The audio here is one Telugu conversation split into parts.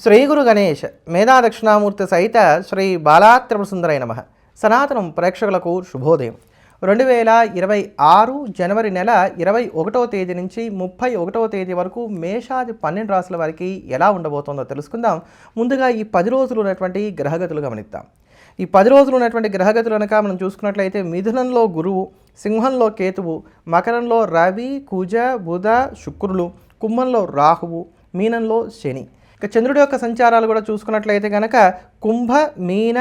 శ్రీ గురు గణేష్ మేధా దక్షిణామూర్తి సహిత శ్రీ బాలాత్రిపురసుందరై నమః. సనాతనం ప్రేక్షకులకు శుభోదయం. 2026 జనవరి నెల 21వ తేదీ నుంచి 31వ తేదీ వరకు మేషాది 12 రాశుల వారికి ఎలా ఉండబోతోందో తెలుసుకుందాం. ముందుగా ఈ 10 రోజులు ఉన్నటువంటి గ్రహగతులు గమనిద్దాం. ఈ 10 రోజులు ఉన్నటువంటి గ్రహగతులు కనుక మనం చూసుకున్నట్లయితే మిథునంలో గురువు, సింహంలో కేతువు, మకరంలో రవి, కుజ, బుధ, శుక్రులు, కుంభంలో రాహువు, మీనంలో శని. ఇక చంద్రుడి యొక్క సంచారాలు కూడా చూసుకున్నట్లయితే కనుక కుంభ, మీన,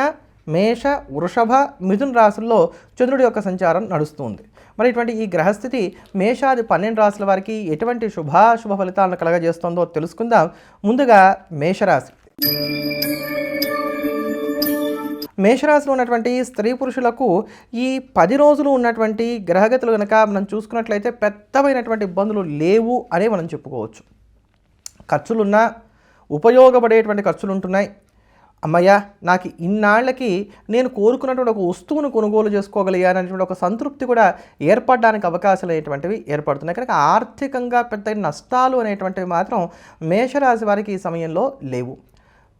మేష, వృషభ, మిథున రాశుల్లో చంద్రుడి యొక్క సంచారం నడుస్తుంది. మరి ఇటువంటి ఈ గ్రహస్థితి మేషాది 12 రాశుల వారికి ఎటువంటి శుభాశుభ ఫలితాలను కలగజేస్తుందో తెలుసుకుందాం. ముందుగా మేషరాశి. మేషరాశిలో ఉన్నటువంటి స్త్రీ పురుషులకు ఈ 10 రోజులు ఉన్నటువంటి గ్రహగతులు కనుక మనం చూసుకున్నట్లయితే పెద్దమైనటువంటి ఇబ్బందులు లేవు అనే మనం చెప్పుకోవచ్చు. ఖర్చులున్నా ఉపయోగపడేటువంటి ఖర్చులు ఉంటున్నాయి. అమ్మయ్య, నాకు ఇన్నాళ్ళకి నేను కోరుకున్నటువంటి ఒక వస్తువును కొనుగోలు చేసుకోగలిగాననేటువంటి ఒక సంతృప్తి కూడా ఏర్పడడానికి అవకాశాలు అనేటువంటివి ఏర్పడుతున్నాయి. కనుక ఆర్థికంగా పెద్ద నష్టాలు అనేటువంటివి మాత్రం మేషరాశి వారికి ఈ సమయంలో లేవు.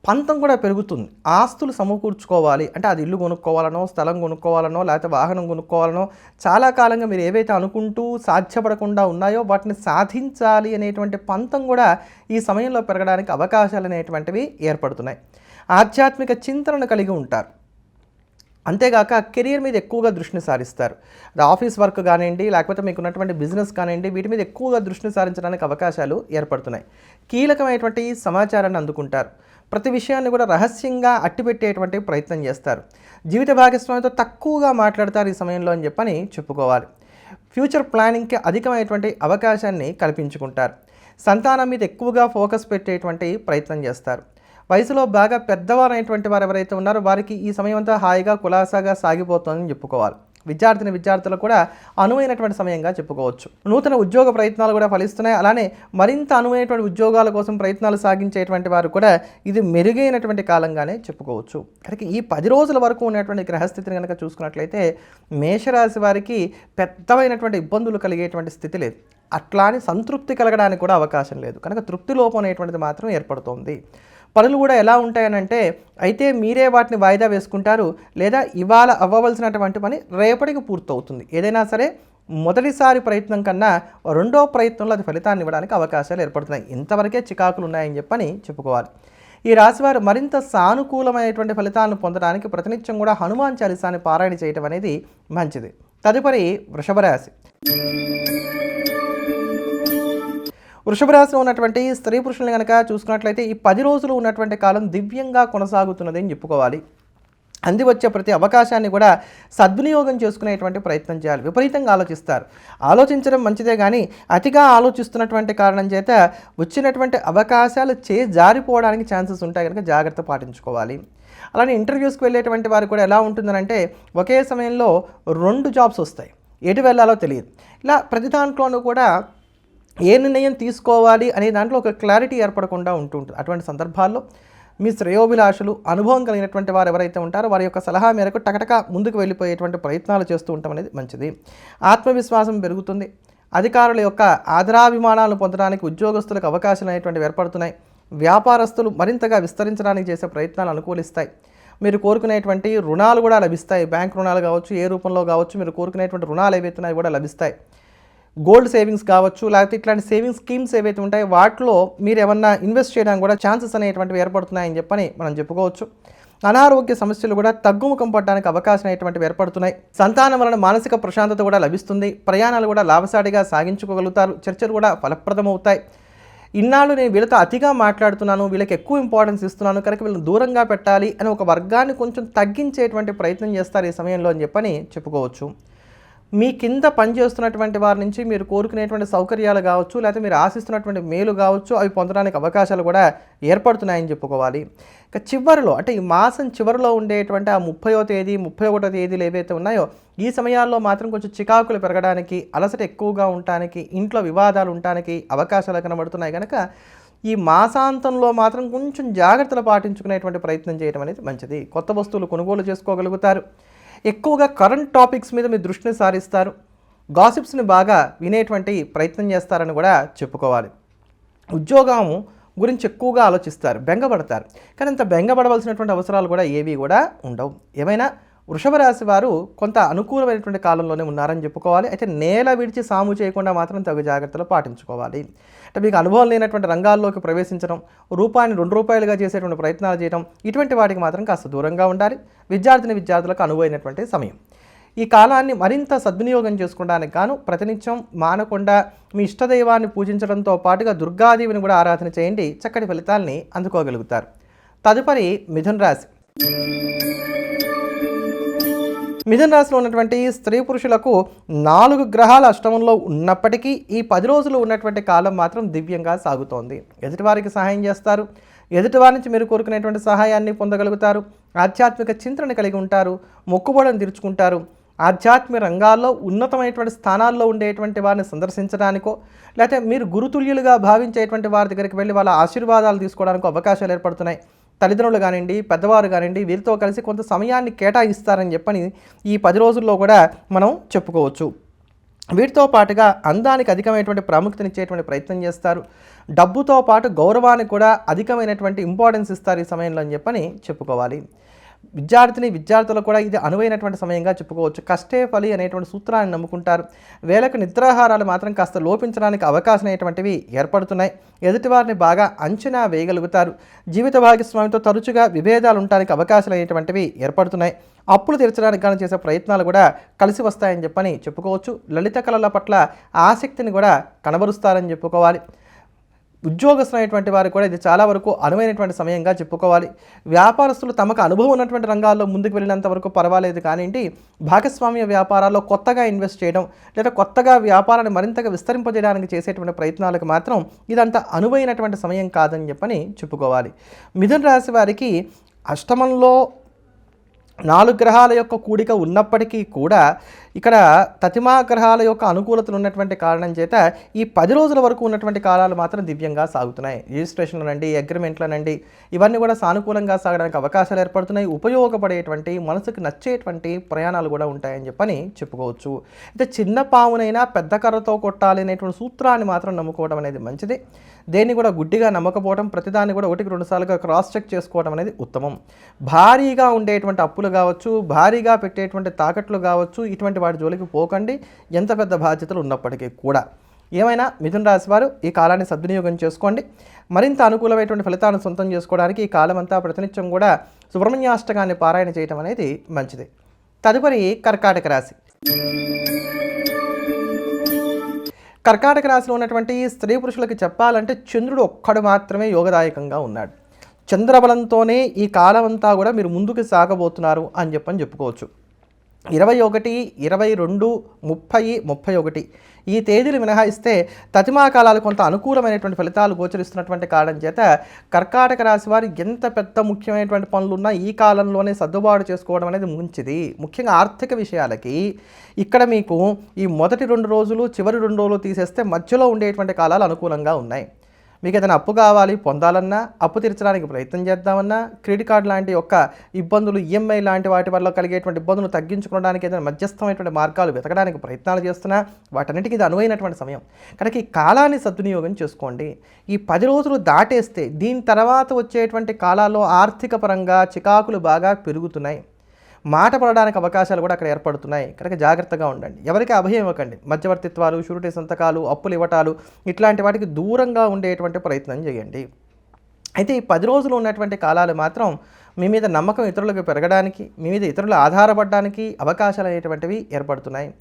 పంతం కూడా పెరుగుతుంది. ఆస్తులు సమకూర్చుకోవాలి అంటే అది ఇల్లు కొనుక్కోవాలనో, స్థలం కొనుక్కోవాలనో, లేకపోతే వాహనం కొనుక్కోవాలనో, చాలా కాలంగా మీరు ఏవైతే అనుకుంటూ సాధ్యపడకుండా ఉన్నాయో వాటిని సాధించాలి అనేటువంటి పంతం కూడా ఈ సమయంలో పెరగడానికి అవకాశాలు అనేటువంటివి ఏర్పడుతున్నాయి. ఆధ్యాత్మిక చింతనను కలిగి ఉంటారు. అంతేగాక కెరీర్ మీద ఎక్కువగా దృష్టిని సారిస్తారు. అది ఆఫీస్ వర్క్ కానివ్వండి, లేకపోతే మీకు ఉన్నటువంటి బిజినెస్ కానివ్వండి, వీటి మీద ఎక్కువగా దృష్టిని సారించడానికి అవకాశాలు ఏర్పడుతున్నాయి. కీలకమైనటువంటి సమాచారాన్ని అందుకుంటారు. ప్రతి విషయాన్ని కూడా రహస్యంగా అట్టిపెట్టేటువంటి ప్రయత్నం చేస్తారు. జీవిత భాగస్వామితో తక్కువగా మాట్లాడతారు ఈ సమయంలో అని చెప్పని చెప్పుకోవాలి. ఫ్యూచర్ ప్లానింగ్కి అధికమైనటువంటి అవకాశాన్ని కల్పించుకుంటారు. సంతానం మీద ఎక్కువగా ఫోకస్ పెట్టేటువంటి ప్రయత్నం చేస్తారు. వయసులో బాగా పెద్దవారైనటువంటి వారు ఎవరైతే ఉన్నారో వారికి ఈ సమయం అంతా హాయిగా కులాసాగా సాగిపోతుందని చెప్పుకోవాలి. విద్యార్థులకు కూడా అనువైనటువంటి సమయంగా చెప్పుకోవచ్చు. నూతన ఉద్యోగ ప్రయత్నాలు కూడా ఫలిస్తున్నాయి. అలానే మరింత అనువైనటువంటి ఉద్యోగాల కోసం ప్రయత్నాలు సాగించేటువంటి వారు కూడా ఇది మెరుగైనటువంటి కాలంగానే చెప్పుకోవచ్చు. కనుక ఈ 10 రోజుల వరకు ఉన్నటువంటి గ్రహస్థితిని కనుక చూసుకున్నట్లయితే మేషరాశి వారికి పెద్దమైనటువంటి ఇబ్బందులు కలిగేటువంటి స్థితి లేదు. అట్లా అని సంతృప్తి కలగడానికి కూడా అవకాశం లేదు. కనుక తృప్తి లోపం అనేటువంటిది మాత్రం ఏర్పడుతుంది. పనులు కూడా ఎలా ఉంటాయనంటే అయితే మీరే వాటిని వాయిదా వేసుకుంటారు, లేదా ఇవాళ అవ్వవలసినటువంటి పని రేపటికి పూర్తవుతుంది. ఏదైనా సరే మొదటిసారి ప్రయత్నం కన్నా రెండో ప్రయత్నంలో అది ఫలితాన్ని ఇవ్వడానికి అవకాశాలు ఏర్పడుతున్నాయి. ఇంతవరకే చికాకులు ఉన్నాయని చెప్పని చెప్పుకోవాలి. ఈ రాశివారు మరింత సానుకూలమైనటువంటి ఫలితాలను పొందడానికి ప్రతినిత్యం కూడా హనుమాన్ చాలీసాని పారాయణ చేయటం అనేది మంచిది. తదుపరి వృషభ రాశి. వృషభ రాశిలో ఉన్నటువంటి స్త్రీ పురుషులను కనుక చూసుకున్నట్లయితే ఈ 10 రోజులు ఉన్నటువంటి కాలం దివ్యంగా కొనసాగుతున్నది అని చెప్పుకోవాలి. అంది వచ్చే ప్రతి అవకాశాన్ని కూడా సద్వినియోగం చేసుకునేటువంటి ప్రయత్నం చేయాలి. విపరీతంగా ఆలోచిస్తారు. ఆలోచించడం మంచిదే కానీ అతిగా ఆలోచిస్తున్నటువంటి కారణం చేత వచ్చినటువంటి అవకాశాలు జారిపోవడానికి ఛాన్సెస్ ఉంటాయి. కనుక జాగ్రత్త పాటించుకోవాలి. అలానే ఇంటర్వ్యూస్కి వెళ్ళేటువంటి వారు కూడా ఎలా ఉంటుందనంటే ఒకే సమయంలో 2 జాబ్స్ వస్తాయి. ఎటు వెళ్ళాలో తెలియదు. ఇలా ప్రతి దాంట్లోనూ కూడా ఏ నిర్ణయం తీసుకోవాలి అనే దాంట్లో ఒక క్లారిటీ ఏర్పడకుండా ఉంటుంది. అటువంటి సందర్భాల్లో మీ శ్రేయోభిలాషులు, అనుభవం కలిగినటువంటి వారు ఎవరైతే ఉంటారో వారి యొక్క సలహా మేరకు టకటక ముందుకు వెళ్ళిపోయేటువంటి ప్రయత్నాలు చేస్తూ ఉండటం అనేది మంచిది. ఆత్మవిశ్వాసం పెరుగుతుంది. అధికారుల యొక్క ఆదరాభిమానాలను పొందడానికి ఉద్యోగస్తులకు అవకాశాలు అనేటువంటివి ఏర్పడుతున్నాయి. వ్యాపారస్తులు మరింతగా విస్తరించడానికి చేసే ప్రయత్నాలు అనుకూలిస్తాయి. మీరు కోరుకునేటువంటి రుణాలు కూడా లభిస్తాయి. బ్యాంక్ రుణాలు కావచ్చు, ఏ రూపంలో కావచ్చు, మీరు కోరుకునేటువంటి రుణాలు ఏవైతే ఉన్నాయో కూడా లభిస్తాయి. గోల్డ్ సేవింగ్స్ కావచ్చు, లేకపోతే ఇట్లాంటి సేవింగ్స్ స్కీమ్స్ ఏవైతే ఉంటాయో వాటిలో మీరు ఏమన్నా ఇన్వెస్ట్ చేయడానికి కూడా ఛాన్సెస్ అనేటువంటివి ఏర్పడుతున్నాయని చెప్పని మనం చెప్పుకోవచ్చు. అనారోగ్య సమస్యలు కూడా తగ్గుముఖం పడడానికి అవకాశం అనేటువంటివి ఏర్పడుతున్నాయి. సంతానం వలన మానసిక ప్రశాంతత కూడా లభిస్తుంది. ప్రయాణాలు కూడా లాభసాటిగా సాగించుకోగలుగుతారు. చర్చలు కూడా ఫలప్రదమవుతాయి. ఇన్నాళ్ళు నేను వీళ్ళతో అతిగా మాట్లాడుతున్నాను, వీళ్ళకి ఎక్కువ ఇంపార్టెన్స్ ఇస్తున్నాను, కనుక వీళ్ళని దూరంగా పెట్టాలి అని ఒక వర్గాన్ని కొంచెం తగ్గించేటువంటి ప్రయత్నం చేస్తారు ఈ సమయంలో అని చెప్పని చెప్పుకోవచ్చు. మీ కింద పనిచేస్తున్నటువంటి వారి నుంచి మీరు కోరుకునేటువంటి సౌకర్యాలు కావచ్చు, లేకపోతే మీరు ఆశిస్తున్నటువంటి మేలు కావచ్చు, అవి పొందడానికి అవకాశాలు కూడా ఏర్పడుతున్నాయని చెప్పుకోవాలి. ఇక చివరిలో అంటే ఈ మాసం చివరిలో ఉండేటువంటి ఆ 30వ తేదీ 31వ తేదీలు ఏవైతే ఉన్నాయో ఈ సమయాల్లో మాత్రం కొంచెం చికాకులు పెరగడానికి, అలసట ఎక్కువగా ఉండటానికి, ఇంట్లో వివాదాలు ఉండటానికి అవకాశాలు కనబడుతున్నాయి. కనుక ఈ మాసాంతంలో మాత్రం కొంచెం జాగ్రత్తలు పాటించుకునేటువంటి ప్రయత్నం చేయడం అనేది మంచిది. కొత్త వస్తువులు కొనుగోలు చేసుకోగలుగుతారు. ఎక్కువగా కరెంట్ టాపిక్స్ మీద మీరు దృష్టిని సారిస్తారు. గాసిప్స్ని బాగా వినేటువంటి ప్రయత్నం చేస్తారని కూడా చెప్పుకోవాలి. ఉద్యోగం గురించి ఎక్కువగా ఆలోచిస్తారు, బెంగపడతారు. కానీ అంత బెంగపడవలసినటువంటి అవసరాలు కూడా ఏవి కూడా ఉండవు. ఏమైనా వృషభ రాశి వారు కొంత అనుకూలమైనటువంటి కాలంలోనే ఉన్నారని చెప్పుకోవాలి. అయితే నేల విడిచి సాము చేయకుండా మాత్రం తగు జాగ్రత్తలు పాటించుకోవాలి. అంటే మీకు అనుభవం లేనటువంటి రంగాల్లోకి ప్రవేశించడం, రూపాన్ని ₹2 చేసేటువంటి ప్రయత్నాలు చేయడం, ఇటువంటి వాటికి మాత్రం కాస్త దూరంగా ఉండాలి. విద్యార్థులకు అనువైనటువంటి సమయం. ఈ కాలాన్ని మరింత సద్వినియోగం చేసుకోవడానికి గాను ప్రతినిత్యం మానకుండా మీ ఇష్టదైవాన్ని పూజించడంతో పాటుగా దుర్గాదేవిని కూడా ఆరాధన చేయండి. చక్కటి ఫలితాల్ని అందుకోగలుగుతారు. తదుపరి మిథున రాశి. మిథున రాశిలో ఉన్నటువంటి స్త్రీ పురుషులకు 4 గ్రహాల అష్టమంలో ఉన్నప్పటికీ ఈ 10 రోజులు ఉన్నటువంటి కాలం మాత్రం దివ్యంగా సాగుతోంది. ఎదుటివారికి సహాయం చేస్తారు, ఎదుటివారి నుంచి మీరు కోరుకునేటువంటి సహాయాన్ని పొందగలుగుతారు. ఆధ్యాత్మిక చింతనని కలిగి ఉంటారు, మొక్కుబడులను తీర్చుకుంటారు. ఆధ్యాత్మిక రంగాల్లో ఉన్నతమైనటువంటి స్థానాల్లో ఉండేటువంటి వారిని సందర్శించడానికో, లేకపోతే మీరు గురుతుల్యులుగా భావించేటువంటి వారి దగ్గరికి వెళ్ళి వాళ్ళ ఆశీర్వాదాలు తీసుకోవడానికి అవకాశాలు ఏర్పడుతున్నాయి. తల్లిదండ్రులు కానివ్వండి, పెద్దవారు కానివ్వండి, వీరితో కలిసి కొంత సమయాన్ని కేటాయిస్తారని చెప్పని ఈ 10 రోజుల్లో కూడా మనం చెప్పుకోవచ్చు. వీటితో పాటుగా అందానికి అధికమైనటువంటి ప్రాముఖ్యతనిచ్చేటువంటి ప్రయత్నం చేస్తారు. డబ్బుతో పాటు గౌరవానికి కూడా అధికమైనటువంటి ఇంపార్టెన్స్ ఇస్తారు ఈ సమయంలో అని చెప్పని చెప్పుకోవాలి. విద్యార్థులకు కూడా ఇది అనువైనటువంటి సమయంగా చెప్పుకోవచ్చు. కష్టే ఫలి అనేటువంటి సూత్రాన్ని నమ్ముకుంటారు. వేళకు నిద్రాహారాలు మాత్రం కాస్త లోపించడానికి అవకాశం అనేటువంటివి ఏర్పడుతున్నాయి. ఎదుటివారిని బాగా అంచనా వేయగలుగుతారు. జీవిత భాగస్వామితో తరచుగా విభేదాలు ఉండడానికి అవకాశాలు అనేటువంటివి ఏర్పడుతున్నాయి. అప్పులు తీర్చడానికి కానీ చేసే ప్రయత్నాలు కూడా కలిసి వస్తాయని చెప్పని చెప్పుకోవచ్చు. లలిత కళల పట్ల ఆసక్తిని కూడా కనబరుస్తారని చెప్పుకోవాలి. ఉద్యోగస్తులైనటువంటి వారు కూడా ఇది చాలా వరకు అనువైనటువంటి సమయంగా చెప్పుకోవాలి. వ్యాపారస్తులు తమకు అనుభవం ఉన్నటువంటి రంగాల్లో ముందుకు వెళ్ళినంత వరకు పర్వాలేదు కానివ్వండి, భాగస్వామ్య వ్యాపారాల్లో కొత్తగా ఇన్వెస్ట్ చేయడం లేదా కొత్తగా వ్యాపారాన్ని మరింతగా విస్తరింపజేయడానికి చేసేటువంటి ప్రయత్నాలకు మాత్రం ఇదంతా అనువైనటువంటి సమయం కాదని చెప్పని చెప్పుకోవాలి. మిథున రాశి వారికి అష్టమంలో 4 గ్రహాల యొక్క కూడిక ఉన్నప్పటికీ కూడా ఇక్కడ తతిమా గ్రహాల యొక్క అనుకూలతలు ఉన్నటువంటి కారణం చేత ఈ 10 రోజుల వరకు ఉన్నటువంటి కాలాలు మాత్రం దివ్యంగా సాగుతున్నాయి. రిజిస్ట్రేషన్లనండి, అగ్రిమెంట్లనండి, ఇవన్నీ కూడా సానుకూలంగా సాగడానికి అవకాశాలు ఏర్పడుతున్నాయి. ఉపయోగపడేటువంటి, మనసుకు నచ్చేటువంటి ప్రయాణాలు కూడా ఉంటాయని చెప్పని చెప్పుకోవచ్చు. అయితే చిన్న పామునైనా పెద్ద కర్రతో కొట్టాలి అనేటువంటి సూత్రాన్ని మాత్రం నమ్ముకోవడం అనేది మంచిది. దేన్ని కూడా గుడ్డిగా నమ్మకపోవడం, ప్రతిదాన్ని కూడా 1-2 సార్లుగా క్రాస్ చెక్ చేసుకోవడం అనేది ఉత్తమం. భారీగా ఉండేటువంటి అప్పులు కావచ్చు, భారీగా పెట్టేటువంటి తాకట్లు కావచ్చు, ఇటువంటి వాటి జోలికి పోకండి, ఎంత పెద్ద బాధ్యతలు ఉన్నప్పటికీ కూడా. ఏమైనా మిథున రాశి వారు ఈ కాలాన్ని సద్వినియోగం చేసుకోండి. మరింత అనుకూలమైనటువంటి ఫలితాలను సొంతం చేసుకోవడానికి ఈ కాలం అంతా ప్రతినిత్యం కూడా సుబ్రహ్మణ్యాష్టకాన్ని పారాయణ చేయడం అనేది మంచిది. తదుపరి కర్కాటక రాశి. కర్కాటక రాశిలో ఉన్నటువంటి స్త్రీ పురుషులకి చెప్పాలంటే చంద్రుడు ఒక్కడు మాత్రమే యోగదాయకంగా ఉన్నాడు. చంద్రబలంతోనే ఈ కాలం అంతా కూడా మీరు ముందుకు సాగబోతున్నారు అని చెప్పుకోవచ్చు. 21, 22, 30, 31 ఈ తేదీలు మినహాయిస్తే తతిమా కాలాలు కొంత అనుకూలమైనటువంటి ఫలితాలు గోచరిస్తున్నటువంటి కారణం చేత కర్కాటక రాశి వారు ఎంత పెద్ద ముఖ్యమైనటువంటి పనులున్నా ఈ కాలంలోనే సర్దుబాటు చేసుకోవడం అనేది మంచిది. ముఖ్యంగా ఆర్థిక విషయాలకి ఇక్కడ మీకు ఈ మొదటి 2 రోజులు, చివరి 2 రోజులు తీసేస్తే మధ్యలో ఉండేటువంటి కాలాలు అనుకూలంగా ఉన్నాయి. మీకు ఏదైనా అప్పు కావాలి పొందాలన్నా, అప్పు తీర్చడానికి ప్రయత్నం చేద్దామన్నా, క్రెడిట్ కార్డు లాంటి యొక్క ఇబ్బందులు, ఈఎంఐ లాంటి వాటి వల్ల కలిగేటువంటి ఇబ్బందులు తగ్గించుకోవడానికి ఏదైనా మధ్యస్థమైనటువంటి మార్గాలు వెతకడానికి ప్రయత్నాలు చేస్తున్నా వాటన్నిటికీ ఇది అనువైనటువంటి సమయం. కనుక ఈ కాలాన్ని సద్వినియోగం చేసుకోండి. ఈ 10 రోజులు దాటేస్తే దీని తర్వాత వచ్చేటువంటి కాలాల్లో ఆర్థిక పరంగా చికాకులు బాగా పెరుగుతున్నాయి. మాట పడడానికి అవకాశాలు కూడా అక్కడ ఏర్పడుతున్నాయి. కనుక జాగ్రత్తగా ఉండండి. ఎవరికి అభయం ఇవ్వకండి. మధ్యవర్తిత్వాలు, షూరిటీ సంతకాలు, అప్పులు ఇవ్వటాలు ఇట్లాంటి వాటికి దూరంగా ఉండేటువంటి ప్రయత్నం చేయండి. అయితే ఈ 10 రోజులు ఉన్నటువంటి కాలాలు మాత్రం మీ మీద నమ్మకం ఇతరులకు పెరగడానికి, మీ మీద ఇతరులు ఆధారపడడానికి అవకాశాలు అనేటువంటివి ఏర్పడుతున్నాయి.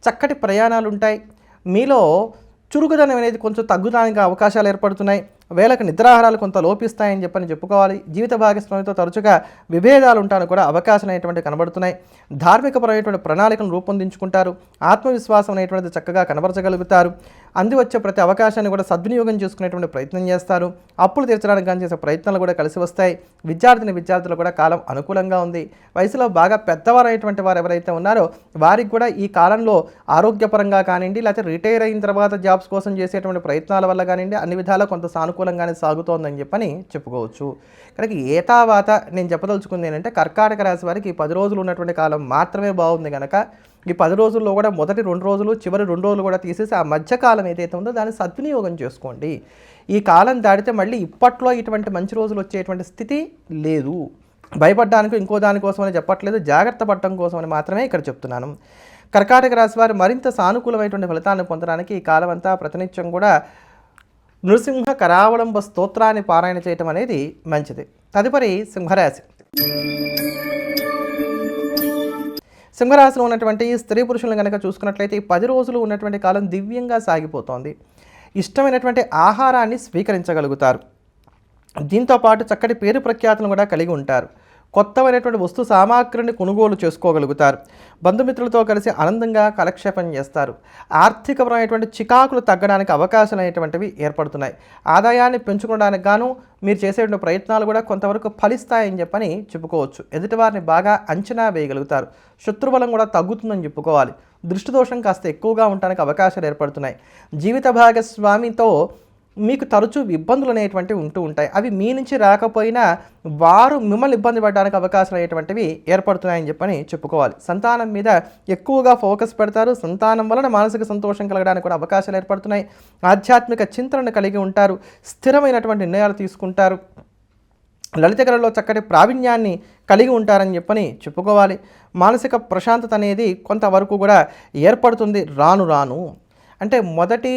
చక్కటి ప్రయాణాలు ఉంటాయి. మీలో చురుకుదనం అనేది కొంచెం తగ్గుదానికి అవకాశాలు ఏర్పడుతున్నాయి. వేళకు నిద్రాహారాలు కొంత లోపిస్తాయని చెప్పుకోవాలి. జీవిత భాగస్వామితో తరచుగా విభేదాలు ఉంటానికి కూడా అవకాశం అనేటువంటివి కనబడుతున్నాయి. ధార్మికపరమైనటువంటి ప్రణాళికను రూపొందించుకుంటారు. ఆత్మవిశ్వాసం అనేటువంటిది చక్కగా కనబరచగలుగుతారు. అంది వచ్చే ప్రతి అవకాశాన్ని కూడా సద్వినియోగం చేసుకునేటువంటి ప్రయత్నం చేస్తారు. అప్పులు తీర్చడానికి కానీ చేసే ప్రయత్నాలు కూడా కలిసి వస్తాయి. విద్యార్థులు కూడా కాలం అనుకూలంగా ఉంది. వయసులో బాగా పెద్దవారైనటువంటి వారు ఎవరైతే ఉన్నారో వారికి కూడా ఈ కాలంలో ఆరోగ్యపరంగా కానివ్వండి, లేకపోతే రిటైర్ అయిన తర్వాత జాబ్స్ కోసం చేసేటువంటి ప్రయత్నాల వల్ల కానివ్వండి, అన్ని విధాలా కొంత సానుకూలంగానే సాగుతోందని చెప్పని చెప్పుకోవచ్చు. కనుక ఏతావాత నేను చెప్పదలుచుకుంది ఏంటంటే కర్కాటక రాశి వారికి ఈ 10 రోజులు ఉన్నటువంటి కాలం మాత్రమే బాగుంది కనుక ఈ 10 రోజుల్లో కూడా మొదటి 2 రోజులు, చివరి 2 రోజులు కూడా తీసేసి ఆ మధ్యకాలం ఏదైతే ఉందో దాన్ని సద్వినియోగం చేసుకోండి. ఈ కాలం దాటితే మళ్ళీ ఇప్పట్లో ఇటువంటి మంచి రోజులు వచ్చేటువంటి స్థితి లేదు. భయపడ్డానికి ఇంకో దానికోసమని చెప్పట్లేదు, జాగ్రత్త పడటం కోసమని మాత్రమే ఇక్కడ చెప్తున్నాను. కర్కాటక రాశి వారు మరింత సానుకూలమైనటువంటి ఫలితాలను పొందడానికి ఈ కాలం అంతా ప్రతినిత్యం కూడా నృసింహ కరావలంబ స్తోత్రాన్ని పారాయణ చేయటం అనేది మంచిది. తదుపరి సింహరాశి. సింహరాశిలో ఉన్నటువంటి స్త్రీ పురుషులను కనుక చూసుకున్నట్లయితే ఈ 10 రోజులు ఉన్నటువంటి కాలం దివ్యంగా సాగిపోతోంది. ఇష్టమైనటువంటి ఆహారాన్ని స్వీకరించగలుగుతారు. దీంతోపాటు చక్కటి పేరు ప్రఖ్యాతులను కూడా కలిగి ఉంటారు. కొత్తమైనటువంటి వస్తు సామాగ్రిని కొనుగోలు చేసుకోగలుగుతారు. బంధుమిత్రులతో కలిసి ఆనందంగా కాలక్షేపం చేస్తారు. ఆర్థికపరమైనటువంటి చికాకులు తగ్గడానికి అవకాశాలు అనేటువంటివి ఏర్పడుతున్నాయి. ఆదాయాన్ని పెంచుకోవడానికి గాను మీరు చేసేటువంటి ప్రయత్నాలు కూడా కొంతవరకు ఫలిస్తాయని చెప్పని చెప్పుకోవచ్చు. ఎదుటివారిని బాగా అంచనా వేయగలుగుతారు. శత్రుబలం కూడా తగ్గుతుందని చెప్పుకోవాలి. దృష్టిదోషం కాస్త ఎక్కువగా ఉండడానికి అవకాశాలు ఏర్పడుతున్నాయి. జీవిత భాగస్వామితో మీకు తరచూ ఇబ్బందులు అనేటువంటివి ఉంటూ ఉంటాయి. అవి మీ నుంచి రాకపోయినా వారు మిమ్మల్ని ఇబ్బంది పడడానికి అవకాశాలు అనేటువంటివి ఏర్పడుతున్నాయని చెప్పని చెప్పుకోవాలి. సంతానం మీద ఎక్కువగా ఫోకస్ పెడతారు. సంతానం వలన మానసిక సంతోషం కలగడానికి కూడా అవకాశాలు ఏర్పడుతున్నాయి. ఆధ్యాత్మిక చింతనను కలిగి ఉంటారు. స్థిరమైనటువంటి నిర్ణయాలు తీసుకుంటారు. లలిత కళలో చక్కటి ప్రావీణ్యాన్ని కలిగి ఉంటారని చెప్పని చెప్పుకోవాలి. మానసిక ప్రశాంతత అనేది కొంతవరకు కూడా ఏర్పడుతుంది రాను రాను. అంటే మొదటి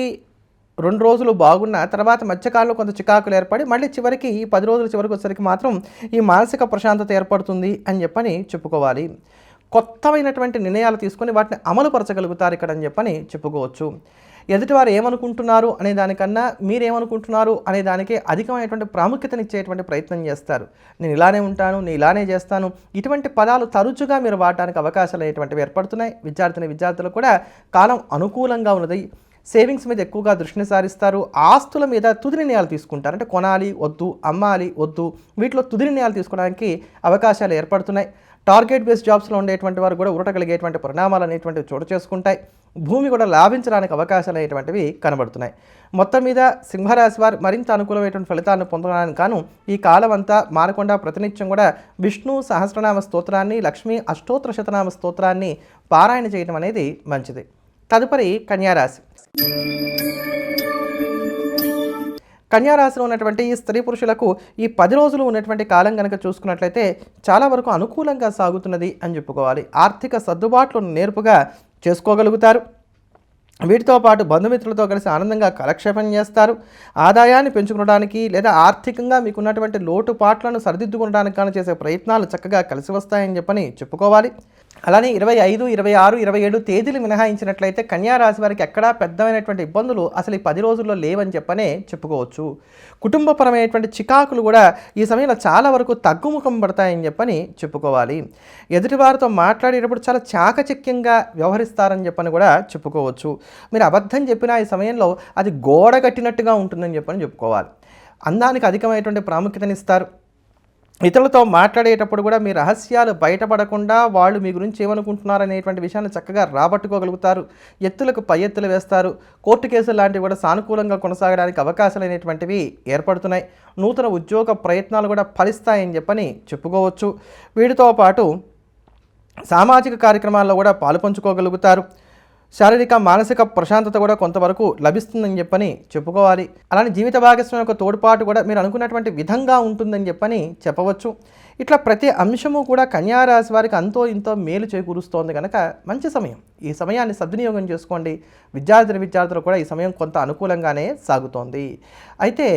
2 రోజులు బాగున్న తర్వాత మధ్యకాలంలో కొంత చికాకులు ఏర్పడి మళ్ళీ చివరికి ఈ 10 రోజుల చివరికి వచ్చేసరికి మాత్రం ఈ మానసిక ప్రశాంతత ఏర్పడుతుంది అని చెప్పని చెప్పుకోవాలి. కొత్తమైనటువంటి నిర్ణయాలు తీసుకొని వాటిని అమలుపరచగలుగుతారు ఇక్కడ అని చెప్పని చెప్పుకోవచ్చు. ఎదుటివారు ఏమనుకుంటున్నారు అనే దానికన్నా మీరేమనుకుంటున్నారు అనే దానికి అధికమైనటువంటి ప్రాముఖ్యతనిచ్చేటువంటి ప్రయత్నం చేస్తారు. నేను ఇలానే ఉంటాను, నేను ఇలానే చేస్తాను, ఇటువంటి పదాలు తరచుగా మీరు వాడటానికి అవకాశాలు అనేటువంటివి ఏర్పడుతున్నాయి. విద్యార్థులకు కూడా కాలం అనుకూలంగా ఉన్నది. సేవింగ్స్ మీద ఎక్కువగా దృష్టిని సారిస్తారు. ఆస్తుల మీద తుది నిర్ణయాలు తీసుకుంటారు. అంటే కొనాలి వద్దు, అమ్మాలి వద్దు, వీటిలో తుది నిర్ణయాలు తీసుకోవడానికి అవకాశాలు ఏర్పడుతున్నాయి. టార్గెట్ బేస్డ్ జాబ్స్లో ఉండేటువంటి వారు కూడా ఉరటగలిగేటువంటి పరిణామాలు అనేటువంటివి చోటు చేసుకుంటాయి. భూమి కూడా లాభించడానికి అవకాశాలు అనేటువంటివి కనబడుతున్నాయి. మొత్తం మీద సింహరాశి వారు మరింత అనుకూలమైనటువంటి ఫలితాలను పొందడానికి గాను ఈ కాలం అంతా మానకుండా ప్రతినిత్యం కూడా విష్ణు సహస్రనామ స్తోత్రాన్ని, లక్ష్మీ అష్టోత్తర శతనామ స్తోత్రాన్ని పారాయణ చేయడం అనేది మంచిది. తదుపరి కన్యారాశి. కన్యారాశిలో ఉన్నటువంటి స్త్రీ పురుషులకు ఈ 10 రోజులు ఉన్నటువంటి కాలం కనుక చూసుకున్నట్లయితే చాలా వరకు అనుకూలంగా సాగుతున్నది అని చెప్పుకోవాలి. ఆర్థిక సర్దుబాట్లు నేర్పుగా చేసుకోగలుగుతారు. వీటితో పాటు బంధుమిత్రులతో కలిసి ఆనందంగా కాలక్షేపం చేస్తారు. ఆదాయాన్ని పెంచుకోవడానికి లేదా ఆర్థికంగా మీకున్నటువంటి లోటుపాట్లను సరిదిద్దుకోవడానికి కానీ చేసే ప్రయత్నాలు చక్కగా కలిసి వస్తాయని చెప్పని చెప్పుకోవాలి. అలానే 25, 26, 27 తేదీలు మినహాయించినట్లయితే కన్యారాశి వారికి ఎక్కడా పెద్దమైనటువంటి ఇబ్బందులు అసలు ఈ 10 రోజుల్లో లేవని చెప్పనే చెప్పుకోవచ్చు. కుటుంబపరమైనటువంటి చికాకులు కూడా ఈ సమయంలో చాలా వరకు తగ్గుముఖం పడతాయని చెప్పని చెప్పుకోవాలి. ఎదుటివారితో మాట్లాడేటప్పుడు చాలా చాకచక్యంగా వ్యవహరిస్తారని చెప్పని కూడా చెప్పుకోవచ్చు. మీరు అబద్ధం చెప్పినా ఈ సమయంలో అది గోడ కట్టినట్టుగా ఉంటుందని చెప్పని చెప్పుకోవాలి. అందానికి అధికమైనటువంటి ప్రాముఖ్యతనిస్తారు. ఇతరులతో మాట్లాడేటప్పుడు కూడా మీ రహస్యాలు బయటపడకుండా వాళ్ళు మీ గురించి ఏమనుకుంటున్నారు అనేటువంటి విషయాన్ని చక్కగా రాబట్టుకోగలుగుతారు. ఎత్తులకు పై ఎత్తులు వేస్తారు. కోర్టు కేసులు లాంటివి కూడా సానుకూలంగా కొనసాగడానికి అవకాశాలు అనేటువంటివి ఏర్పడుతున్నాయి. నూతన ఉద్యోగ ప్రయత్నాలు కూడా ఫలిస్తాయని చెప్పని చెప్పుకోవచ్చు. వీటితో పాటు సామాజిక కార్యక్రమాల్లో కూడా పాలుపంచుకోగలుగుతారు. శారీరక మానసిక ప్రశాంతత కూడా కొంతవరకు లభిస్తుందని చెప్పని చెప్పుకోవాలి. అలానే జీవిత భాగస్వామి యొక్క తోడ్పాటు కూడా మీరు అనుకున్నటువంటి విధంగా ఉంటుందని చెప్పని చెప్పవచ్చు. ఇట్లా ప్రతి అంశము కూడా కన్యారాశి వారికి అంతో ఇంతో మేలు చేకూరుస్తోంది కనుక మంచి సమయం. ఈ సమయాన్ని సద్వినియోగం చేసుకోండి. విద్యార్థులు కూడా ఈ సమయం కొంత అనుకూలంగానే సాగుతోంది. అయితే